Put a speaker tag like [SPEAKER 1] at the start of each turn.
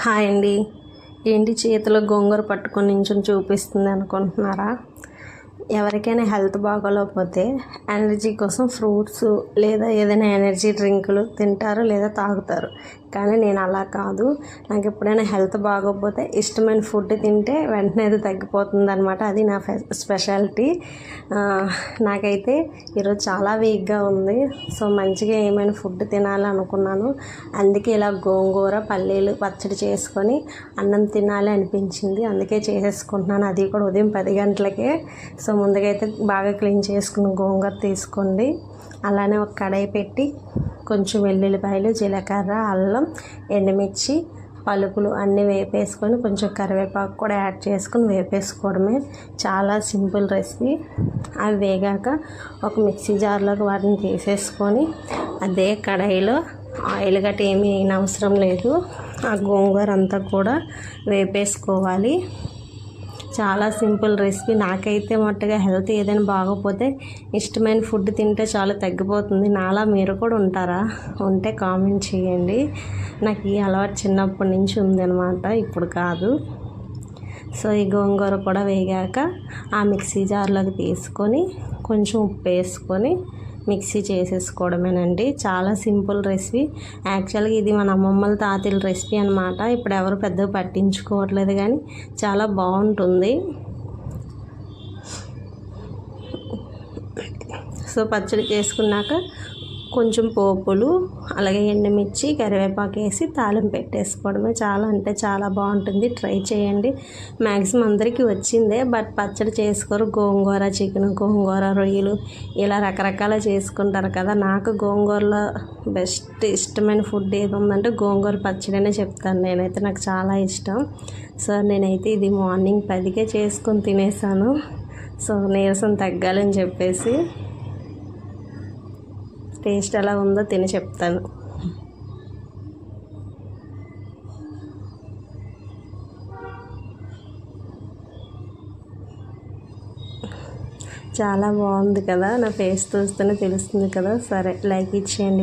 [SPEAKER 1] Hi అండి. ఏంటి చేతిలో గోంగూర పట్టుకొని నించొని చూపిస్తుంది అనుకుంటున్నారా? ఎవరికైనా హెల్త్ బాగోలేకపోతే ఎనర్జీ కోసం ఫ్రూట్స్ లేదా ఏదైనా ఎనర్జీ డ్రింకులు తింటారు లేదా తాగుతారు. కానీ నేను అలా కాదు. నాకు ఎప్పుడైనా హెల్త్ బాగోకపోతే ఇష్టమైన ఫుడ్ తింటే వెంటనే అది తగ్గిపోతుంది అనమాట. అది నా స్పెషాలిటీ. నాకైతే ఈరోజు చాలా వీక్గా ఉంది. సో మంచిగా ఏమైనా ఫుడ్ తినాలి అనుకున్నాను. అందుకే ఇలా గోంగూర పల్లీలు పచ్చడి చేసుకొని అన్నం తినాలి అనిపించింది. అందుకే చేసేసుకుంటున్నాను. అది కూడా ఉదయం 10 గంటలకే. సో ముందుగా అయితే బాగా క్లీన్ చేసుకుని గోంగూర తీసుకోండి. అలానే ఒక కడాయి పెట్టి కొంచెం వెల్లుల్లిపాయలు, జీలకర్ర, అల్లం, ఎండుమిర్చి, పలుకులు అన్నీ వేపేసుకొని కొంచెం కరివేపాకు కూడా యాడ్ చేసుకొని వేపేసుకోవడమే. చాలా సింపుల్ రెసిపీ. అవి వేగాక ఒక మిక్సీ జార్లోకి వాటిని తీసేసుకొని అదే కడాయిలో ఆయిల్ గట్ట ఏమీ అవసరం లేదు, ఆ గోంగూర అంతా కూడా వేపేసుకోవాలి. చాలా సింపుల్ రెసిపీ. నాకైతే మట్టుగా హెల్త్ ఏదైనా బాగోపోతే ఇష్టమైన ఫుడ్ తింటే చాలా తగ్గిపోతుంది. నాలా మీరు కూడా ఉంటారా? ఉంటే కామెంట్ చేయండి. నాకు ఈ అలవాటు చిన్నప్పటి నుంచి ఉందన్నమాట, ఇప్పుడు కాదు. సో ఈ గోంగూర కూడా వేగాక ఆ మిక్సీ జార్లోకి తీసుకొని కొంచెం ఉప్పు వేసుకొని మిక్సీ చేసేసుకోవడమేనండి. చాలా సింపుల్ రెసిపీ. యాక్చువల్గా ఇది మన అమ్మమ్మల తాతల రెసిపీ అనమాట. ఇప్పుడు ఎవరు పెద్దగా పట్టించుకోవట్లేదు, కానీ చాలా బాగుంటుంది. సో పచ్చడి చేసుకున్నాక కొంచెం పోపులు, అలాగే ఎండుమిర్చి, కరివేపాకు వేసి తాలింపు పెట్టేసుకోవడమే. చాలా అంటే చాలా బాగుంటుంది. ట్రై చేయండి. మ్యాక్సిమం అందరికీ వచ్చిందే, బట్ పచ్చడి చేసుకోరు. గోంగూర చికెన్, గోంగూర రొయ్యలు ఇలా రకరకాల చేసుకుంటారు కదా. నాకు గోంగూరలో బెస్ట్ ఇష్టమైన ఫుడ్ ఏది ఉందంటే గోంగూర పచ్చడి అనే చెప్తాను నేనైతే. నాకు చాలా ఇష్టం. సో నేనైతే ఇది మార్నింగ్ 10కే చేసుకొని తినేసాను. సో నీరసం తగ్గాలని చెప్పేసి. టేస్ట్ ఎలా ఉందో తిని చెప్తాను. చాలా బాగుంది కదా. నా ఫేస్ చూస్తేనే తెలుస్తుంది కదా. సరే, లైక్ ఇచ్చేయండి.